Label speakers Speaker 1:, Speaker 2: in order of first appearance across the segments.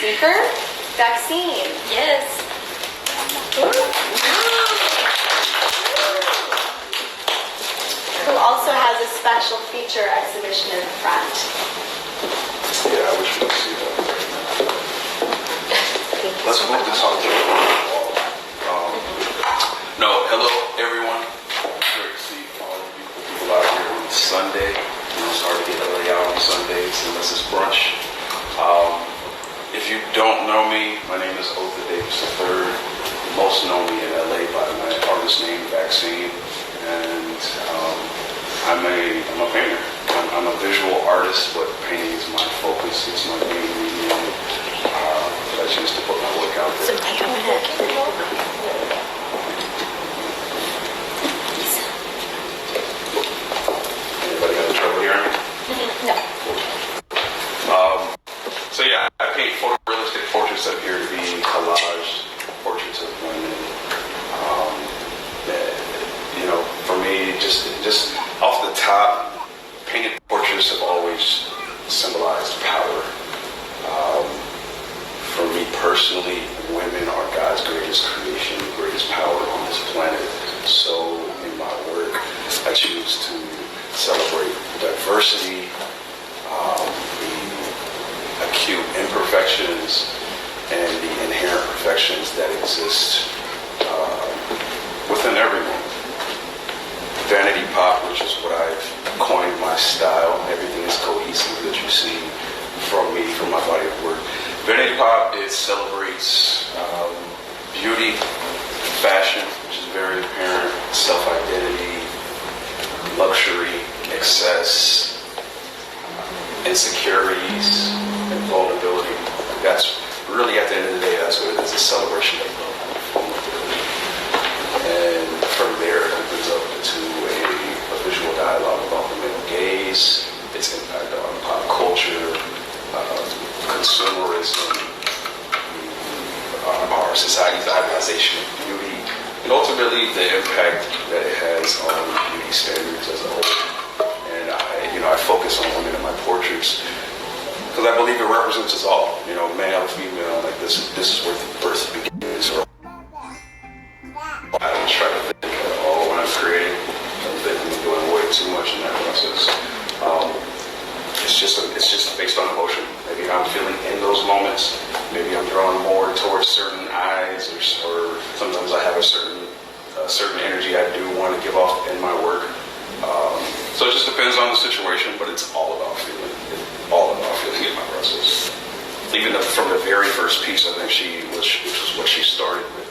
Speaker 1: speaker, Vakseen.
Speaker 2: Yes.
Speaker 1: Who also has a special feature exhibition in the front.
Speaker 3: Yeah, I wish we could see that. Let's move to talk to the wall. No, hello everyone. Great to see all of you people out here on Sunday. It's hard to get early out on Sundays unless it's brunch. If you don't know me, my name is Otha Davis III. Most know me in LA by my artist name, Vakseen. And I'm a painter. I'm a visual artist, but painting is my focus. It's my main medium. I choose to put my work out there. Anybody having trouble hearing me?
Speaker 1: No.
Speaker 3: So yeah, I paint photorealistic portraits that appear to be collage portraits of women. For me, just off the top, painted portraits have always symbolized power. For me personally, women are God's greatest creation, greatest power on this planet. So in my work, I choose to celebrate diversity, the acute imperfections, and the inherent perfections that exist within everyone. Vanity pop, which is what I've coined my style. Everything is cohesive that you see from me, from my body of work. Vanity pop, it celebrates beauty, fashion, which is very apparent, self-identity, luxury, excess, insecurities, and vulnerability. That's really, at the end of the day, that's what it is, a celebration of love. And from there, it opens up to a visual dialogue about the male gaze, its impact on pop culture, consumerism, our society's idolization of beauty, and ultimately the impact that it has on beauty standards as a whole. And I focus on women in my portraits because I believe it represents us all. Male, female, like this is where the birth begins. I don't try to think at all when I'm creating. I think I'm doing way too much in that process. It's just based on emotion. Maybe I'm feeling in those moments. Maybe I'm drawn more towards certain eyes, or sometimes I have a certain energy I do want to give off in my work. So it just depends on the situation, but it's all about feeling. All about feeling in my process. Even from the very first piece, I think which was what she started with.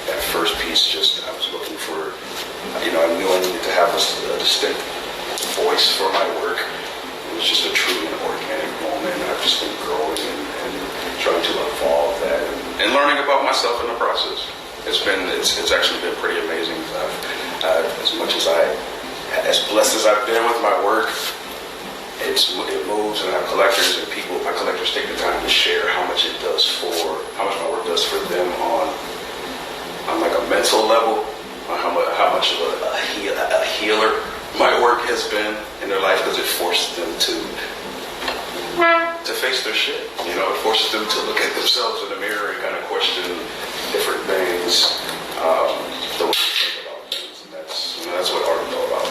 Speaker 3: That first piece, I was looking for, I knew I needed to have a distinct voice for my work. It was just a truly organic moment. I've just been growing and trying to evolve that and learning about myself in the process. It's actually been pretty amazing. As blessed as I've been with my work, it moves, and I have collectors and people. My collectors take the time to share how much my work does for them on like a mental level, on how much of a healer my work has been in their life, because it forces them to face their shit. It forces them to look at themselves in the mirror and kind of question different things, the way they think about things, and that's what art is all about.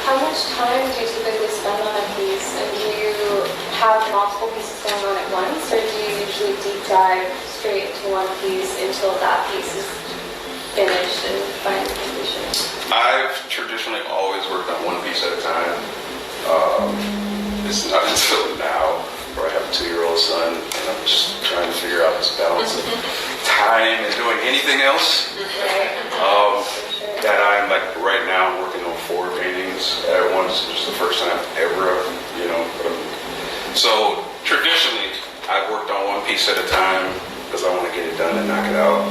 Speaker 2: How much time do you typically spend on a piece, and do you have multiple pieces going on at once, or do you usually deep dive straight into one piece until that piece is finished and find completion?
Speaker 3: I've traditionally always worked on one piece at a time. It's not until now where I have a 2-year-old son, and I'm just trying to figure out this balance of time and doing anything else. That I'm right now working on 4 paintings at once. It's the first time ever, So traditionally, I've worked on one piece at a time because I want to get it done and knock it out.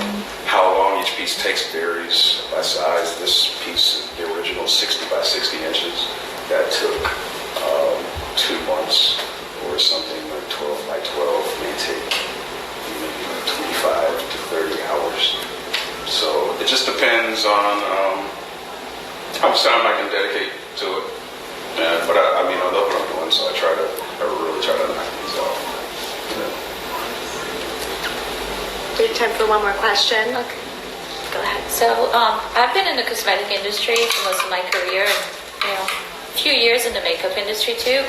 Speaker 3: How long each piece takes varies by size. This piece, the original 60 by 60 inches, that took 2 months, or something like 12 by 12 may take maybe 25 to 30 hours. So it just depends on how much time I can dedicate to it. But I love what I'm doing, so I try to I really try to knock these off. Yeah.
Speaker 1: We have time for one more question.
Speaker 4: Okay.
Speaker 1: Go ahead.
Speaker 4: So I've been in the cosmetic industry for most of my career, and a few years in the makeup industry too.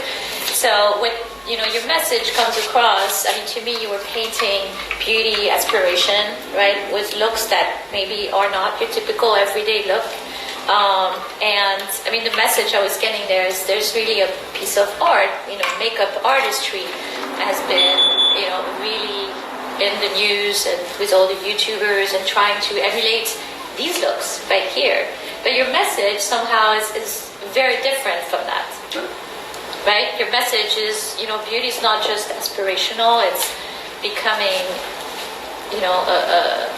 Speaker 4: So when your message comes across, I mean, to me, you were painting beauty aspiration, right, with looks that maybe are not your typical everyday look. And I mean, the message I was getting there is there's really a piece of art. Makeup artistry has been, really in the news and with all the YouTubers and trying to emulate these looks right here. But your message somehow is very different from that, right? Your message is, beauty is not just aspirational, it's becoming, a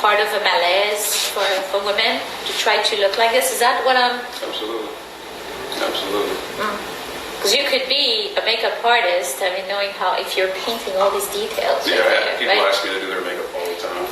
Speaker 4: part of a malaise for women to try to look like this. Is that what I'm...
Speaker 3: Absolutely. Absolutely.
Speaker 4: Because you could be a makeup artist, I mean, knowing how, if you're painting all these details.
Speaker 3: Yeah,
Speaker 4: right here,
Speaker 3: people
Speaker 4: right?
Speaker 3: ask me to do their makeup all the time.